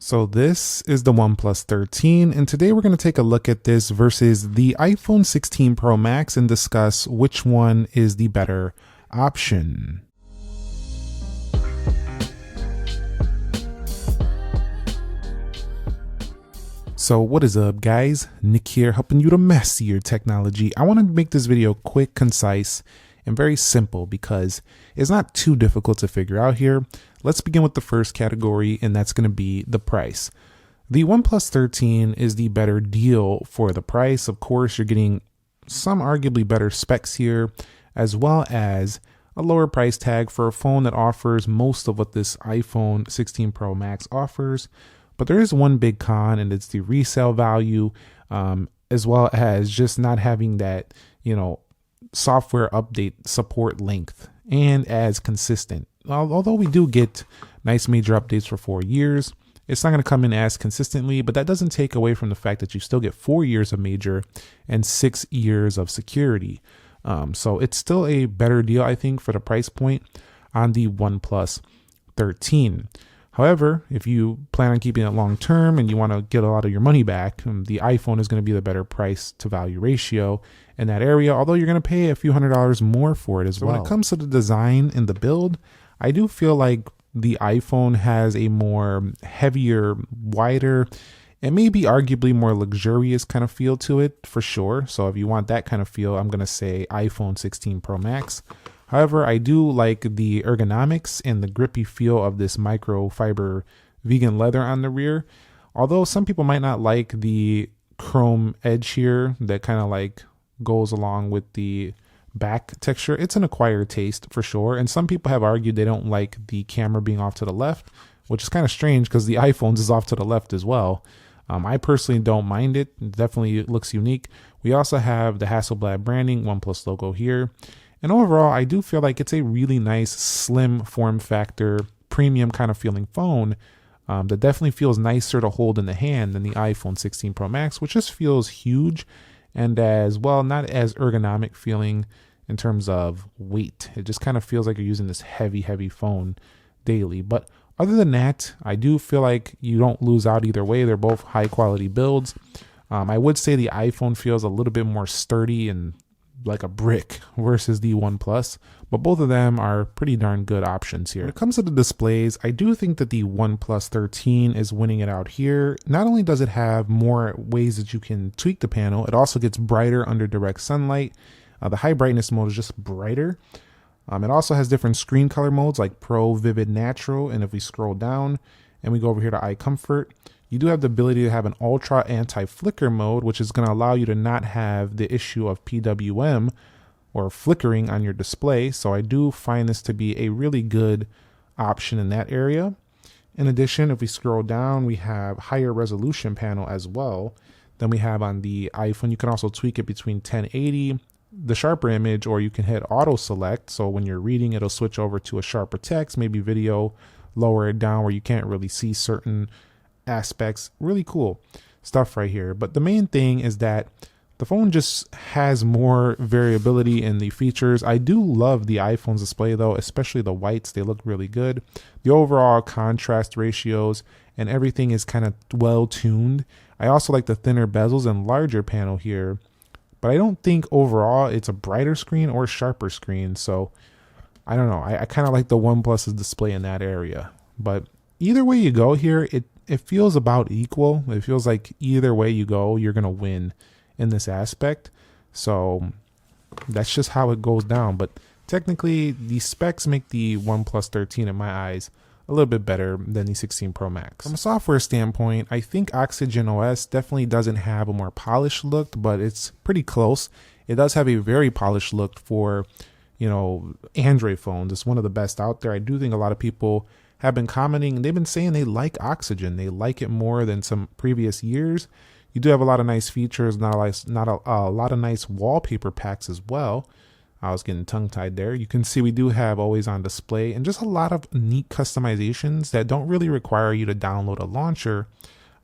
So this is the OnePlus 13, and today we're going to take a look at this versus the iPhone 16 Pro Max and discuss which one is the better option. So what is up, guys? Nick here, helping you to master your technology. I want to make this video quick, concise, and very simple because it's not too difficult to figure out here. Let's begin with the first category, and that's going to be the price. The OnePlus 13 is the better deal for the price. Of course, you're getting some arguably better specs here, as well as a lower price tag for a phone that offers most of what this iPhone 16 Pro Max offers. But there is one big con, and it's the resale value, as well as just not having that, software update support length and as consistent. Although we do get nice major updates for 4 years, it's not going to come in as consistently, but that doesn't take away from the fact that you still get 4 years of major and 6 years of security. So it's still a better deal, I think, for the price point on the OnePlus 13. However, if you plan on keeping it long term and you want to get a lot of your money back, the iPhone is going to be the better price to value ratio in that area, although you're going to pay a few $100s more for it as well. When it comes to the design and the build, I do feel like the iPhone has a more heavier, wider, and maybe arguably more luxurious kind of feel to it for sure. So if you want that kind of feel, I'm going to say iPhone 16 Pro Max. However, I do like the ergonomics and the grippy feel of this microfiber vegan leather on the rear. Although some people might not like the chrome edge here that kind of like goes along with the back texture. It's an acquired taste for sure. And some people have argued they don't like the camera being off to the left, which is kind of strange because the iPhone's is off to the left as well. I personally don't mind it. It definitely looks unique. We also have the Hasselblad branding, OnePlus logo here. And overall, I do feel like it's a really nice, slim form factor, premium kind of feeling phone that definitely feels nicer to hold in the hand than the iPhone 16 Pro Max, which just feels huge and as well, not as ergonomic feeling in terms of weight. It just kind of feels like you're using this heavy, heavy phone daily. But other than that, I do feel like you don't lose out either way. They're both high quality builds. I would say the iPhone feels a little bit more sturdy and like a brick versus the OnePlus, but both of them are pretty darn good options here. When it comes to the displays, I do think that the OnePlus 13 is winning it out here. Not only does it have more ways that you can tweak the panel, it also gets brighter under direct sunlight. The high brightness mode is just brighter. It also has different screen color modes like Pro, Vivid, Natural, and if we scroll down and we go over here to Eye Comfort, you do have the ability to have an ultra anti-flicker mode, which is going to allow you to not have the issue of PWM or flickering on your display. So I do find this to be a really good option in that area. In addition, if we scroll down, we have higher resolution panel as well than we have on the iPhone. You can also tweak it between 1080, the sharper image, or you can hit auto select. So when you're reading, it'll switch over to a sharper text, maybe video, lower it down where you can't really see certain aspects. Really cool stuff right here. But the main thing is that the phone just has more variability in the features. I do love the iPhone's display though, especially the whites. They look really good. The overall contrast ratios and everything is kind of well tuned. I also like the thinner bezels and larger panel here, but I don't think overall it's a brighter screen or sharper screen. So I don't know. I kind of like the OnePlus's display in that area. But either way you go here, it feels about equal. It feels like either way you go, you're going to win in this aspect. So that's just how it goes down. But technically, the specs make the OnePlus 13, in my eyes, a little bit better than the 16 Pro Max. From a software standpoint, I think Oxygen OS definitely doesn't have a more polished look, but it's pretty close. It does have a very polished look for, Android phones. It's one of the best out there. I do think a lot of people have been commenting, they've been saying they like Oxygen. They like it more than some previous years. You do have a lot of nice features, not a lot of nice wallpaper packs as well. I was getting tongue-tied there. You can see we do have always on display and just a lot of neat customizations that don't really require you to download a launcher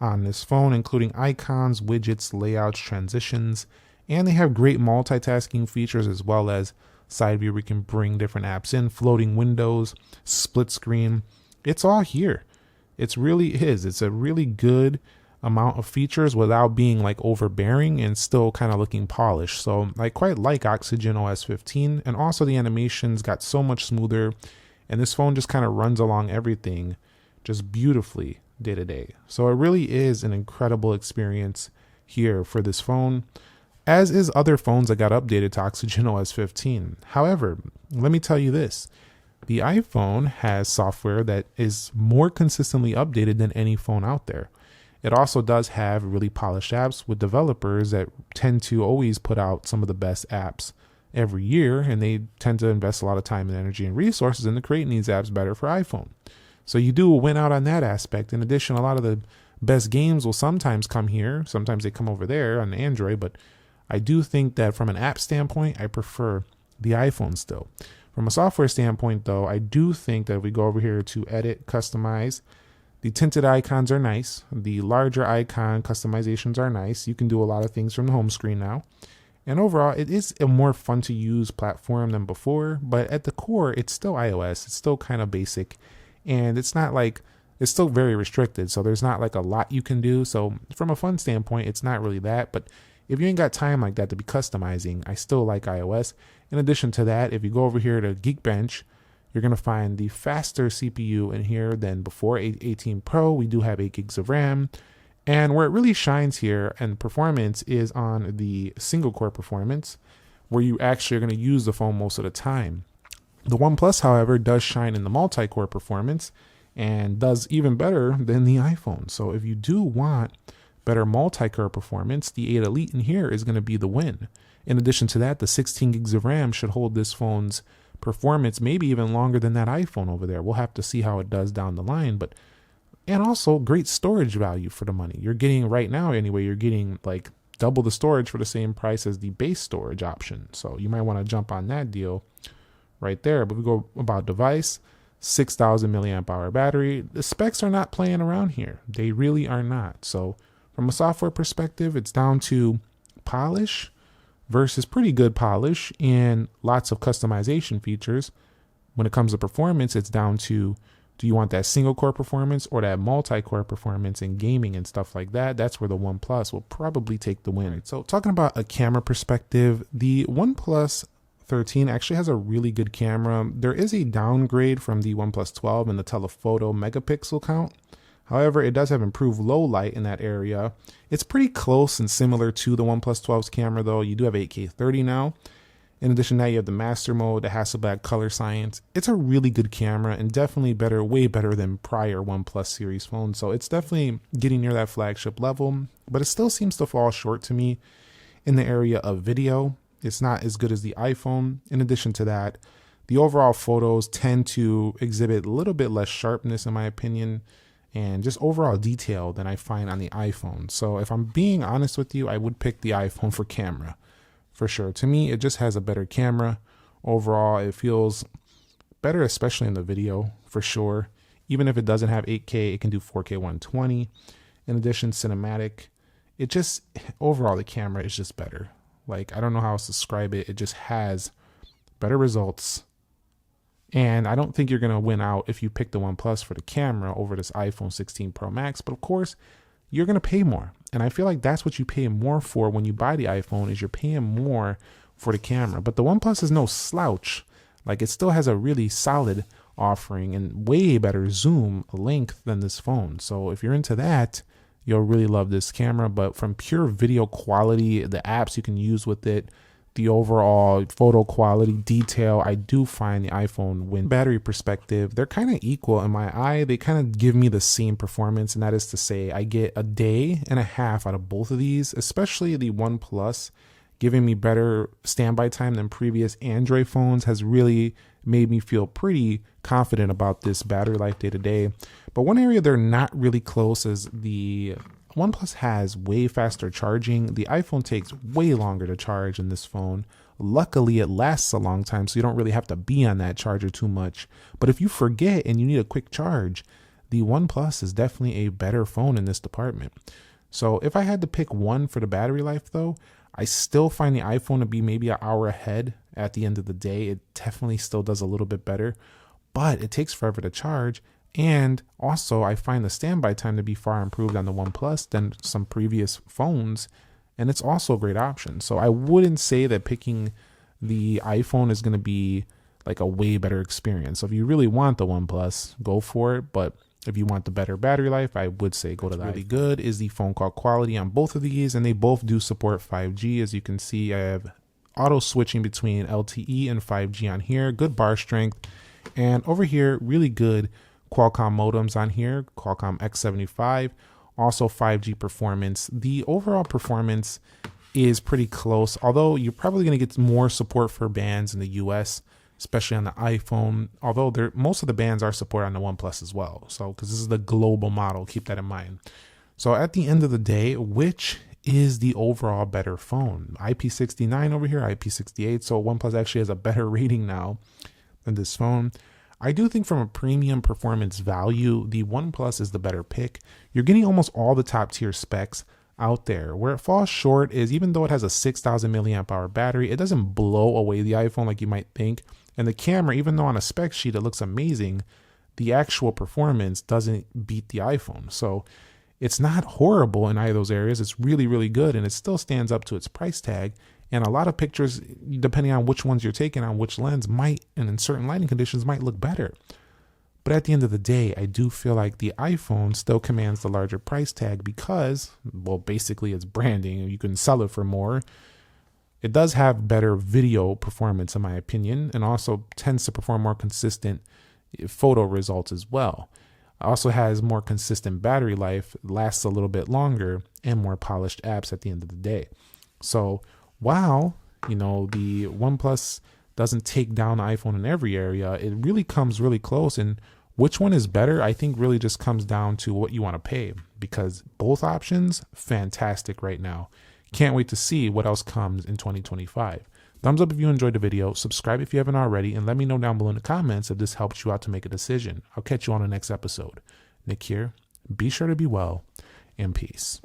on this phone, including icons, widgets, layouts, transitions, and they have great multitasking features as well as side view where you can bring different apps in, floating windows, split screen. It's all here. It's really is. It's a really good amount of features without being like overbearing and still kind of looking polished. So I quite like Oxygen OS 15, and also the animations got so much smoother, and this phone just kind of runs along everything just beautifully day to day. So it really is an incredible experience here for this phone, as is other phones that got updated to Oxygen OS 15. However, let me tell you this. The iPhone has software that is more consistently updated than any phone out there. It also does have really polished apps with developers that tend to always put out some of the best apps every year, and they tend to invest a lot of time and energy and resources into creating these apps better for iPhone. So you do win out on that aspect. In addition, a lot of the best games will sometimes come here. Sometimes they come over there on Android, but I do think that from an app standpoint, I prefer the iPhone still. From a software standpoint, though, I do think that if we go over here to edit, customize, the tinted icons are nice. The larger icon customizations are nice. You can do a lot of things from the home screen now. And overall, it is a more fun to use platform than before, but at the core, it's still iOS. It's still kind of basic, and it's not like, it's still very restricted. So there's not like a lot you can do. So from a fun standpoint, it's not really that, but if you ain't got time like that to be customizing, I still like iOS. In addition to that, if you go over here to Geekbench, you're going to find the faster CPU in here than before. 18 Pro, we do have 8 gigs of RAM. And where it really shines here and performance is on the single core performance, where you actually are going to use the phone most of the time. The OnePlus, however, does shine in the multi-core performance and does even better than the iPhone. So if you do want better multi-core performance, the 8 Elite in here is going to be the win. In addition to that, the 16 gigs of RAM should hold this phone's performance maybe even longer than that iPhone over there. We'll have to see how it does down the line, but and also great storage value for the money. You're getting right now anyway, you're getting like double the storage for the same price as the base storage option. So you might want to jump on that deal right there. But we go about device, 6,000 milliamp hour battery. The specs are not playing around here. They really are not. So from a software perspective, it's down to polish versus pretty good polish and lots of customization features. When it comes to performance, it's down to, do you want that single core performance or that multi-core performance in gaming and stuff like that? That's where the OnePlus will probably take the win. So talking about a camera perspective, the OnePlus 13 actually has a really good camera. There is a downgrade from the OnePlus 12 in the telephoto megapixel count. However, it does have improved low light in that area. It's pretty close and similar to the OnePlus 12's camera, though. You do have 8K 30 now. In addition to that, you have the master mode, the Hasselblad color science. It's a really good camera and definitely better, way better than prior OnePlus series phones. So it's definitely getting near that flagship level, but it still seems to fall short to me in the area of video. It's not as good as the iPhone. In addition to that, the overall photos tend to exhibit a little bit less sharpness, in my opinion, and just overall detail than I find on the iPhone. So if I'm being honest with you, I would pick the iPhone for camera, for sure. To me, it just has a better camera. Overall, it feels better, especially in the video, for sure. Even if it doesn't have 8K, it can do 4K 120. In addition, cinematic. It just, overall, the camera is just better. Like, I don't know how else to describe it. It just has better results. And I don't think you're going to win out if you pick the OnePlus for the camera over this iPhone 16 Pro Max. But of course, you're going to pay more. And I feel like that's what you pay more for when you buy the iPhone, is you're paying more for the camera. But the OnePlus is no slouch. Like, it still has a really solid offering and way better zoom length than this phone. So if you're into that, you'll really love this camera. But from pure video quality, the apps you can use with it, the overall photo quality, detail, I do find the iPhone win. Battery perspective, they're kind of equal in my eye. They kind of give me the same performance, and that is to say I get a day and a half out of both of these, especially the OnePlus giving me better standby time than previous Android phones has really made me feel pretty confident about this battery life day to day. But one area they're not really close is the OnePlus has way faster charging. The iPhone takes way longer to charge than this phone. Luckily, it lasts a long time, so you don't really have to be on that charger too much. But if you forget and you need a quick charge, the OnePlus is definitely a better phone in this department. So if I had to pick one for the battery life, though, I still find the iPhone to be maybe an hour ahead at the end of the day. It definitely still does a little bit better, but it takes forever to charge. And also, I find the standby time to be far improved on the OnePlus than some previous phones. And it's also a great option. So I wouldn't say that picking the iPhone is going to be like a way better experience. So if you really want the OnePlus, go for it. But if you want the better battery life, I would say go to the really good is the phone call quality on both of these. And they both do support 5G. As you can see, I have auto switching between LTE and 5G on here. Good bar strength. And over here, really good Qualcomm modems on here, Qualcomm X75, also 5G performance. The overall performance is pretty close, although you're probably going to get more support for bands in the US, especially on the iPhone, although most of the bands are supported on the OnePlus as well. So, because this is the global model, keep that in mind. So at the end of the day, which is the overall better phone? IP69 over here, IP68. So OnePlus actually has a better rating now than this phone. I do think from a premium performance value, the OnePlus is the better pick. You're getting almost all the top tier specs out there. Where it falls short is even though it has a 6,000 milliamp hour battery, it doesn't blow away the iPhone like you might think. And the camera, even though on a spec sheet it looks amazing, the actual performance doesn't beat the iPhone. So it's not horrible in either of those areas. It's really, really good, and it still stands up to its price tag. And a lot of pictures, depending on which ones you're taking on which lens, might, and in certain lighting conditions, might look better. But at the end of the day, I do feel like the iPhone still commands the larger price tag because, well, basically it's branding. You can sell it for more. It does have better video performance, in my opinion, and also tends to perform more consistent photo results as well. It also has more consistent battery life, lasts a little bit longer, and more polished apps at the end of the day. So while, the OnePlus doesn't take down the iPhone in every area, it really comes really close. And which one is better, I think really just comes down to what you want to pay, because both options, fantastic right now. Can't wait to see what else comes in 2025. Thumbs up if you enjoyed the video, subscribe if you haven't already, and let me know down below in the comments if this helps you out to make a decision. I'll catch you on the next episode. Nick here. Be sure to be well, and peace.